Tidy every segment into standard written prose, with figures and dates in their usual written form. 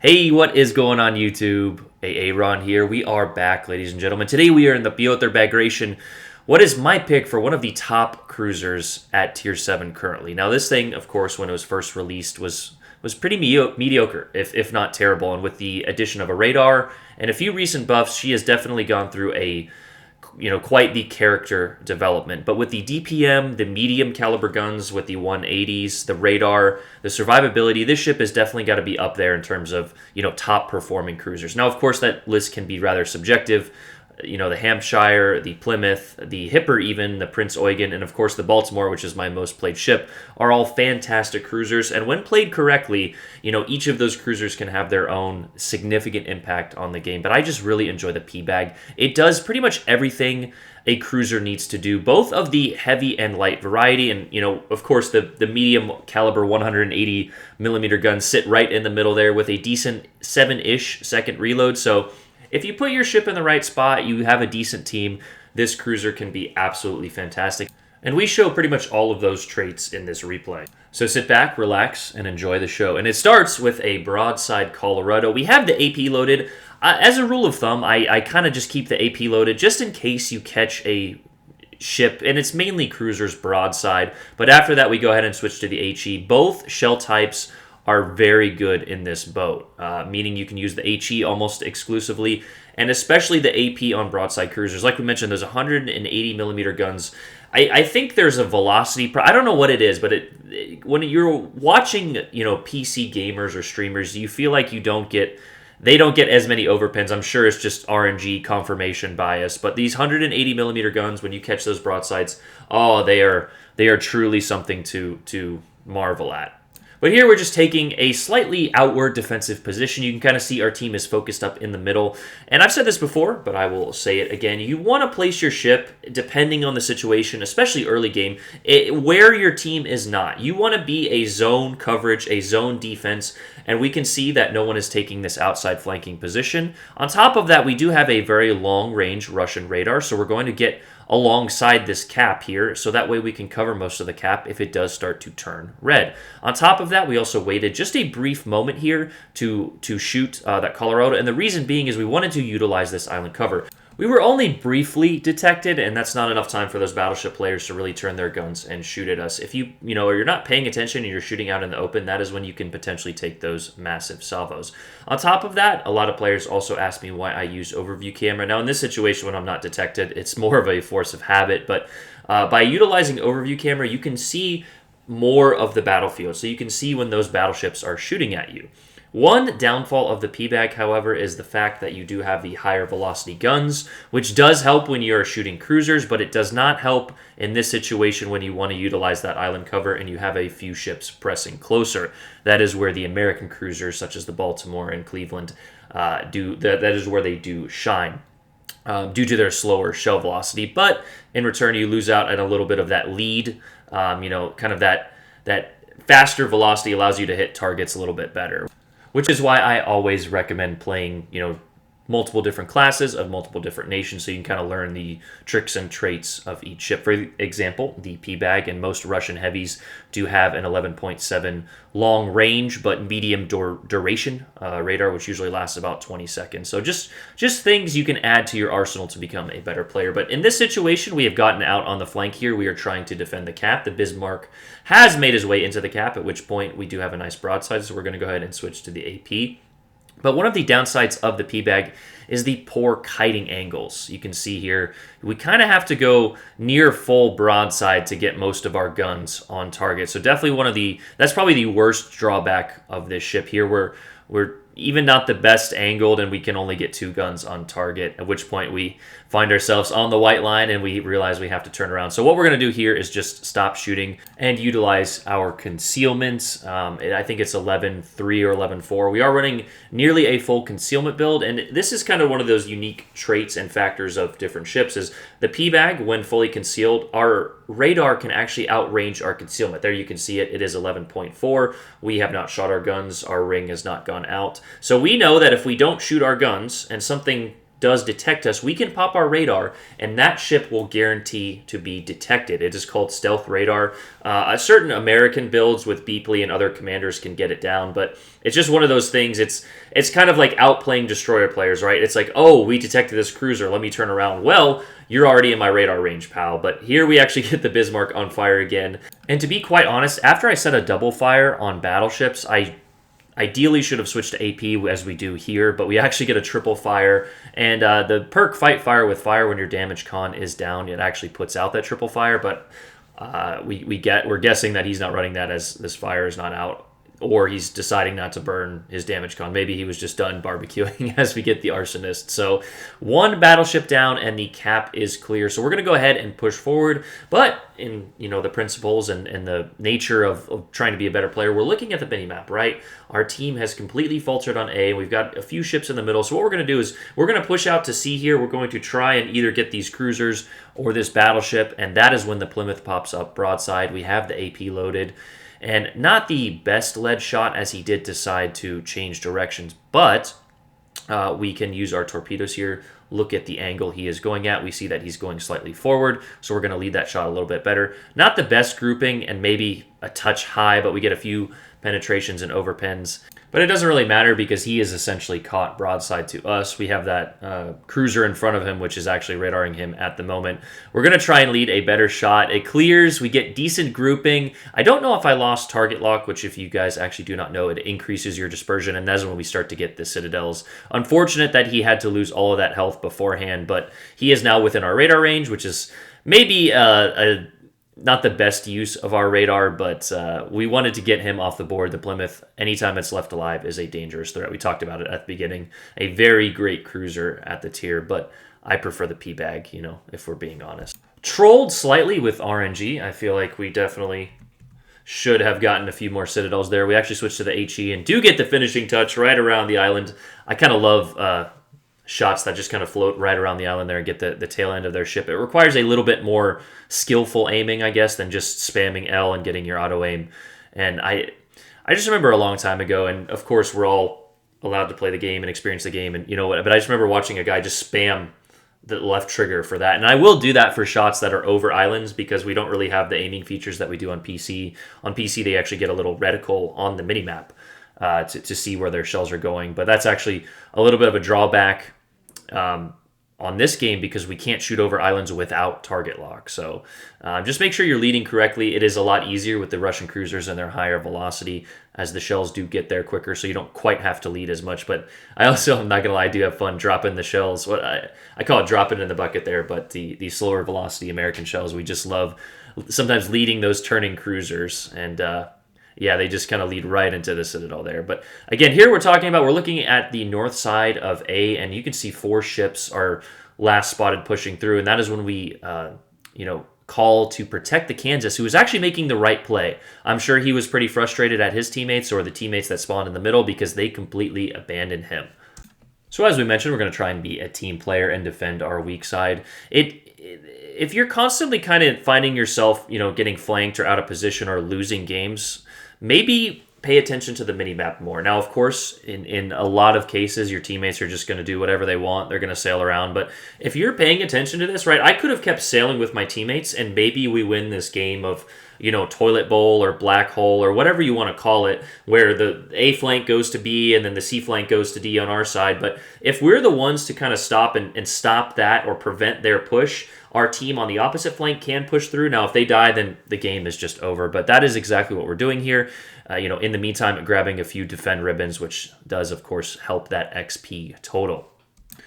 Hey, what is going on YouTube? Ron here. We are back, ladies and gentlemen. Today we are in the Piotr Bagration. What is my pick for one of the top cruisers at Tier 7 currently? Now, this thing, of course, when it was first released, was pretty mediocre, if not terrible. And with the addition of a radar and a few recent buffs, she has definitely gone through quite the character development. But with the DPM, the medium caliber guns, with the 180s, the radar, the survivability, this ship has definitely got to be up there in terms of, top performing cruisers. Now, of course, that list can be rather subjective. The Hampshire, the Plymouth, the Hipper even, the Prince Eugen, and of course the Baltimore, which is my most played ship, are all fantastic cruisers. And when played correctly, each of those cruisers can have their own significant impact on the game. But I just really enjoy the P-Bag. It does pretty much everything a cruiser needs to do, both of the heavy and light variety. And, of course, the medium caliber 180 millimeter guns sit right in the middle there with a decent 7-ish second reload. So if you put your ship in the right spot, you have a decent team, this cruiser can be absolutely fantastic. And we show pretty much all of those traits in this replay. So sit back, relax, and enjoy the show. And it starts with a Broadside Colorado. We have the AP loaded. As a rule of thumb, I kind of just keep the AP loaded just in case you catch a ship, and it's mainly cruisers broadside. But after that, we go ahead and switch to the HE. Both shell types are very good in this boat, meaning you can use the HE almost exclusively, and especially the AP on broadside cruisers. Like we mentioned, there's 180 millimeter guns. I think there's a velocity. I don't know what it is, but when you're watching, PC gamers or streamers, you feel like they don't get as many overpins. I'm sure it's just RNG confirmation bias, but these 180 millimeter guns, when you catch those broadsides, they are truly something to marvel at. But here we're just taking a slightly outward defensive position. You can kind of see our team is focused up in the middle. And I've said this before, but I will say it again. You want to place your ship, depending on the situation, especially early game, where your team is not. You want to be a zone coverage, a zone defense, and we can see that no one is taking this outside flanking position. On top of that, we do have a very long-range Russian radar, so we're going to get alongside this cap here, so that way we can cover most of the cap if it does start to turn red. On top of that, we also waited just a brief moment here to shoot that Colorado, and the reason being is we wanted to utilize this island cover. We were only briefly detected, and that's not enough time for those battleship players to really turn their guns and shoot at us. If or you're not paying attention and you're shooting out in the open, that is when you can potentially take those massive salvos. On top of that, a lot of players also ask me why I use overview camera. Now, in this situation, when I'm not detected, it's more of a force of habit, but by utilizing overview camera, you can see more of the battlefield, so you can see when those battleships are shooting at you. One downfall of the P-Bag, however, is the fact that you do have the higher velocity guns, which does help when you're shooting cruisers, but it does not help in this situation when you want to utilize that island cover and you have a few ships pressing closer. That is where the American cruisers, such as the Baltimore and Cleveland, that is where they do shine. Due to their slower shell velocity, but in return you lose out on a little bit of that lead. Kind of that faster velocity allows you to hit targets a little bit better. Which is why I always recommend playing, multiple different classes of multiple different nations so you can kind of learn the tricks and traits of each ship. For example, the P-Bag and most Russian heavies do have an 11.7 long range but medium duration radar, which usually lasts about 20 seconds. So just things you can add to your arsenal to become a better player. But in this situation, we have gotten out on the flank here. We are trying to defend the cap. The Bismarck has made his way into the cap, at which point we do have a nice broadside, so we're going to go ahead and switch to the AP. But one of the downsides of the P-Bag is the poor kiting angles. You can see here, we kind of have to go near full broadside to get most of our guns on target. So definitely that's probably the worst drawback of this ship here. We're even not the best angled, and we can only get 2 guns on target, at which point we find ourselves on the white line and we realize we have to turn around. So what we're going to do here is just stop shooting and utilize our concealments. I think it's 11.3 or 11.4. We are running nearly a full concealment build, and this is kind of one of those unique traits and factors of different ships is the P-Bag, when fully concealed, our radar can actually outrange our concealment. There you can see it. It is 11.4. We have not shot our guns. Our ring has not gone out. So we know that if we don't shoot our guns and something does detect us, we can pop our radar, and that ship will guarantee to be detected. It is called stealth radar. Certain American builds with Beepley and other commanders can get it down, but it's just one of those things. It's kind of like outplaying destroyer players, right? It's like, oh, we detected this cruiser, let me turn around. Well, you're already in my radar range, pal. But here we actually get the Bismarck on fire again. And to be quite honest, after I set a double fire on battleships, I ideally should have switched to AP as we do here, but we actually get a triple fire. And the perk Fight Fire with Fire, when your damage con is down, it actually puts out that triple fire, but we're guessing that he's not running that as this fire is not out, or he's deciding not to burn his damage con. Maybe he was just done barbecuing as we get the arsonist. So one battleship down and the cap is clear. So we're going to go ahead and push forward. But in the principles and the nature of trying to be a better player, we're looking at the mini-map, right? Our team has completely faltered on A. We've got a few ships in the middle. So what we're going to do is we're going to push out to C here. We're going to try and either get these cruisers or this battleship. And that is when the Plymouth pops up broadside. We have the AP loaded. And not the best lead shot, as he did decide to change directions, but we can use our torpedoes here, look at the angle he is going at. We see that he's going slightly forward, so we're going to lead that shot a little bit better. Not the best grouping and maybe a touch high, but we get a few penetrations and overpens. But it doesn't really matter because he is essentially caught broadside to us. We have that cruiser in front of him, which is actually radaring him at the moment. We're going to try and lead a better shot. It clears. We get decent grouping. I don't know if I lost target lock, which if you guys actually do not know, it increases your dispersion, and that's when we start to get the citadels. Unfortunate that he had to lose all of that health beforehand, but he is now within our radar range, which is maybe not the best use of our radar, but we wanted to get him off the board. The Plymouth, anytime it's left alive, is a dangerous threat. We talked about it at the beginning. A very great cruiser at the tier, but I prefer the P-Bag, if we're being honest. Trolled slightly with RNG. I feel like we definitely should have gotten a few more citadels there. We actually switched to the HE and do get the finishing touch right around the island. I kind of love shots that just kind of float right around the island there and get the tail end of their ship. It requires a little bit more skillful aiming, I guess, than just spamming L and getting your auto aim. And I just remember a long time ago, and of course we're all allowed to play the game and experience the game, and but I just remember watching a guy just spam the left trigger for that. And I will do that for shots that are over islands because we don't really have the aiming features that we do on PC. On PC, they actually get a little reticle on the minimap to see where their shells are going. But that's actually a little bit of a drawback on this game because we can't shoot over islands without target lock. So just make sure you're leading correctly. It is a lot easier with the Russian cruisers and their higher velocity as the shells do get there quicker, so you don't quite have to lead as much. But I also, I'm not going to lie, I do have fun dropping the shells. What I call it dropping in the bucket there, but the slower velocity American shells, we just love sometimes leading those turning cruisers. And yeah, they just kind of lead right into the citadel there. But again, here we're looking at the north side of A, and you can see 4 ships are last spotted pushing through, and that is when we, call to protect the Kansas, who was actually making the right play. I'm sure he was pretty frustrated at his teammates or the teammates that spawned in the middle because they completely abandoned him. So as we mentioned, we're going to try and be a team player and defend our weak side. If you're constantly kind of finding yourself, getting flanked or out of position or losing games, maybe pay attention to the minimap more. Now, of course, in a lot of cases, your teammates are just going to do whatever they want. They're going to sail around. But if you're paying attention to this, right, I could have kept sailing with my teammates, and maybe we win this game of, toilet bowl or black hole or whatever you want to call it, where the A flank goes to B and then the C flank goes to D on our side. But if we're the ones to kind of stop and stop that or prevent their push, our team on the opposite flank can push through. Now, if they die, then the game is just over. But that is exactly what we're doing here. In the meantime, grabbing a few defend ribbons, which does, of course, help that XP total.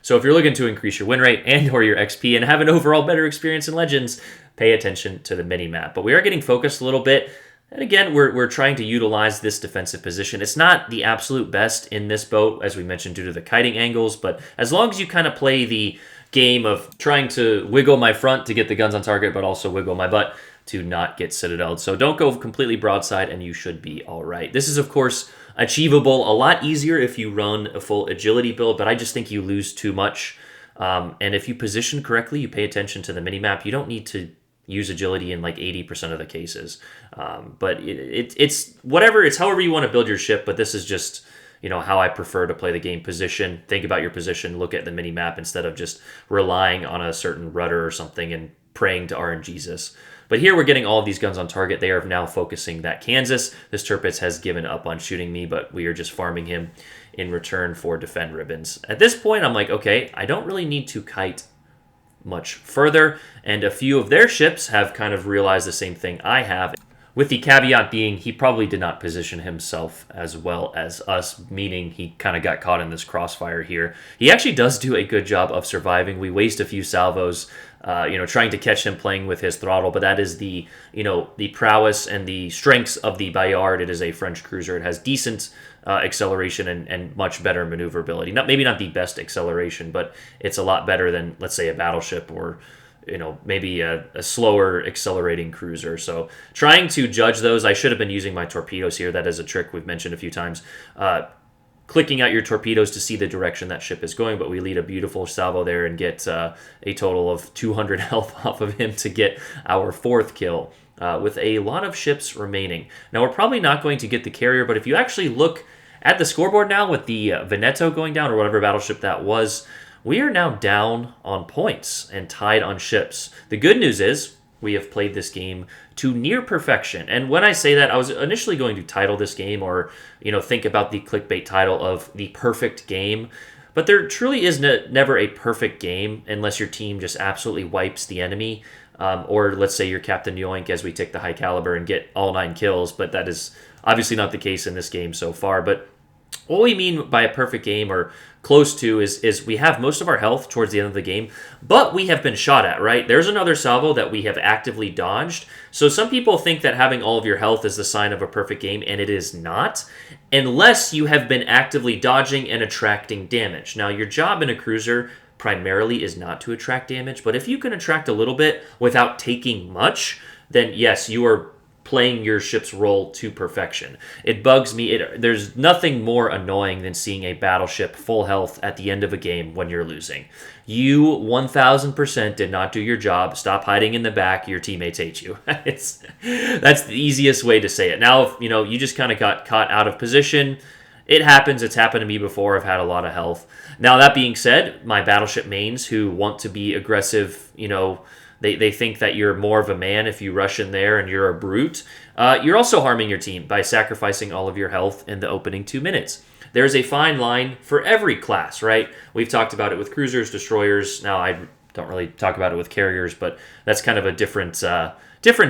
So if you're looking to increase your win rate and or your XP and have an overall better experience in Legends, pay attention to the mini-map. But we are getting focused a little bit. And again, we're trying to utilize this defensive position. It's not the absolute best in this boat, as we mentioned, due to the kiting angles. But as long as you kind of play the game of trying to wiggle my front to get the guns on target, but also wiggle my butt to not get citadeled. So don't go completely broadside and you should be all right. This is, of course, achievable a lot easier if you run a full agility build, but I just think you lose too much. And if you position correctly, you pay attention to the minimap, you don't need to use agility in like 80% of the cases. But it's whatever, it's however you want to build your ship, but this is just, how I prefer to play the game. Position, think about your position, look at the mini map instead of just relying on a certain rudder or something and praying to RNGesus. But here we're getting all of these guns on target. They are now focusing that Kansas. This Tirpitz has given up on shooting me, but we are just farming him in return for defend ribbons. At this point, I'm like, okay, I don't really need to kite much further, and a few of their ships have kind of realized the same thing I have, with the caveat being he probably did not position himself as well as us, meaning he kind of got caught in this crossfire here. He actually does do a good job of surviving. We waste a few salvos, trying to catch him playing with his throttle, but that is the prowess and the strengths of the Bayard. It is a French cruiser. It has decent acceleration and much better maneuverability. Maybe not the best acceleration, but it's a lot better than, let's say, a battleship or maybe a slower accelerating cruiser. So trying to judge those, I should have been using my torpedoes here. That is a trick we've mentioned a few times. Clicking out your torpedoes to see the direction that ship is going, but we lead a beautiful salvo there and get a total of 200 health off of him to get our 4th kill with a lot of ships remaining. Now, we're probably not going to get the carrier, but if you actually look at the scoreboard now with the Veneto going down, or whatever battleship that was, we are now down on points and tied on ships. The good news is we have played this game to near perfection. And when I say that, I was initially going to title this game or, think about the clickbait title of the perfect game. But there truly is never a perfect game unless your team just absolutely wipes the enemy. Or let's say you're Captain Yoink as we take the high caliber and get all 9 kills. But that is obviously not the case in this game so far. But what we mean by a perfect game, or close to, is we have most of our health towards the end of the game, but we have been shot at, right? There's another salvo that we have actively dodged. So some people think that having all of your health is the sign of a perfect game, and it is not, unless you have been actively dodging and attracting damage. Now, your job in a cruiser primarily is not to attract damage, but if you can attract a little bit without taking much, then yes, you are playing your ship's role to perfection. It bugs me. There's nothing more annoying than seeing a battleship full health at the end of a game when you're losing. You 1000% did not do your job. Stop hiding in the back. Your teammates hate you. That's the easiest way to say it. Now, if you just kind of got caught out of position, it happens. It's happened to me before. I've had a lot of health. Now, that being said, my battleship mains who want to be aggressive, They think that you're more of a man if you rush in there and you're a brute. You're also harming your team by sacrificing all of your health in the opening 2 minutes. There's a fine line for every class, right? We've talked about it with cruisers, destroyers. Now, I don't really talk about it with carriers, but that's kind of a different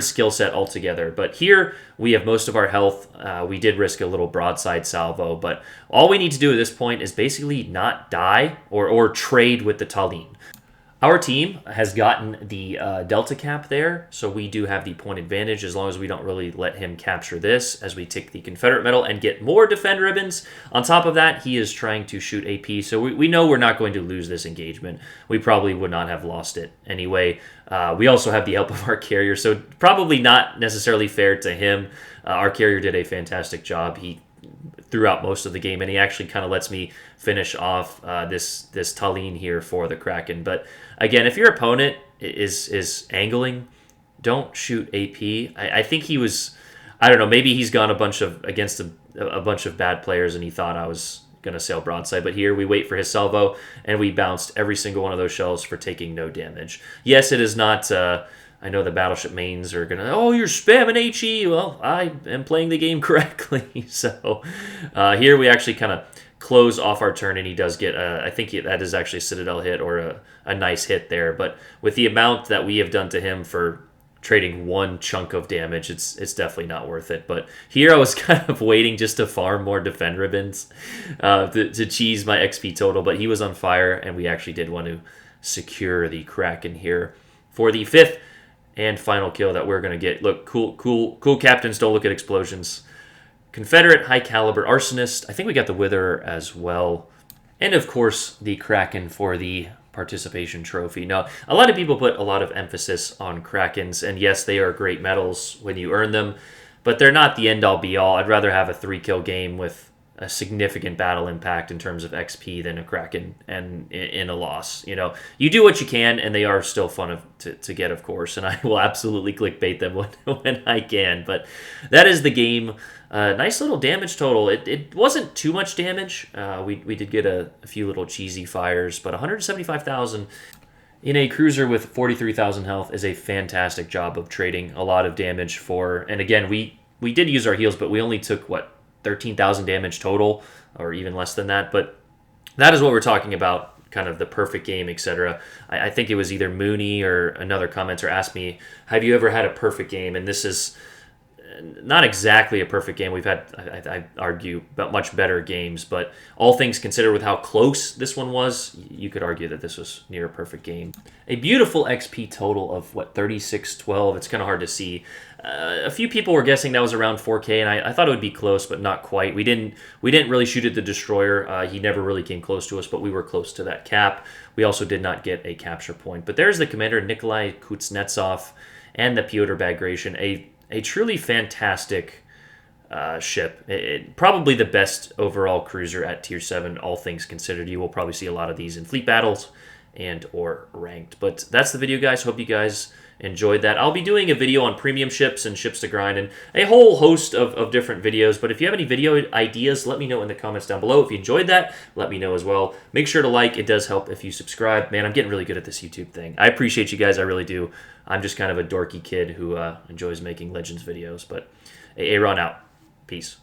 skill set altogether. But here, we have most of our health. We did risk a little broadside salvo, but all we need to do at this point is basically not die or trade with the Tallinn. Our team has gotten the Delta cap there, so we do have the point advantage as long as we don't really let him capture this as we take the Confederate medal and get more defend ribbons. On top of that, he is trying to shoot AP, so we know we're not going to lose this engagement. We probably would not have lost it anyway. We also have the help of our carrier, so probably not necessarily fair to him. Our carrier did a fantastic job. He throughout most of the game, and he actually kind of lets me finish off this Tallinn here for the Kraken. But again, if your opponent is angling, don't shoot AP. I think he was, I don't know, maybe he's gone against a bunch of bad players and he thought I was going to sail broadside. But here we wait for his salvo, and we bounced every single one of those shells for taking no damage. Yes, it is not... I know the battleship mains are going to, oh, you're spamming HE. Well, I am playing the game correctly. So here we actually kind of close off our turn, and he does get, I think that is actually a Citadel hit or a nice hit there. But with the amount that we have done to him for trading one chunk of damage, it's definitely not worth it. But here I was kind of waiting just to farm more defend ribbons to cheese my XP total. But he was on fire, and we actually did want to secure the Kraken here for the 5th and final kill that we're going to get. Look, cool captains don't look at explosions. Confederate high caliber arsonist. I think we got the Wither as well. And of course, the Kraken for the participation trophy. Now, a lot of people put a lot of emphasis on Krakens, and yes, they are great medals when you earn them, but they're not the end-all be-all. I'd rather have a 3-kill game with a significant battle impact in terms of XP than a Kraken and in a loss. You know, you do what you can, and they are still fun to get, of course, and I will absolutely clickbait them when I can. But that is the game. Nice little damage total. It wasn't too much damage. We did get a few little cheesy fires, but 175,000 in a cruiser with 43,000 health is a fantastic job of trading a lot of damage for. And again, we did use our heals, but we only took, what, 13,000 damage total, or even less than that. But that is what we're talking about, kind of the perfect game, etc. I think it was either Mooney or another commenter asked me, have you ever had a perfect game? And this is not exactly a perfect game. We've had, I argue, about much better games, but all things considered, with how close this one was, you could argue that this was near a perfect game. A beautiful XP total of, what, 3612. It's kind of hard to see. A few people were guessing that was around 4K, and I thought it would be close, but not quite. We didn't really shoot at the Destroyer. He never really came close to us, but we were close to that cap. We also did not get a capture point. But there's the commander, Nikolai Kuznetsov, and the Pyotr Bagration, a truly fantastic ship. Probably the best overall cruiser at Tier 7, all things considered. You will probably see a lot of these in fleet battles and or ranked. But that's the video, guys. Hope you guys enjoyed that. I'll be doing a video on premium ships and ships to grind and a whole host of different videos. But if you have any video ideas, let me know in the comments down below. If you enjoyed that, let me know as well. Make sure to like. It does help if you subscribe. Man, I'm getting really good at this YouTube thing. I appreciate you guys. I really do. I'm just kind of a dorky kid who enjoys making Legends videos. But Aaron out. Peace.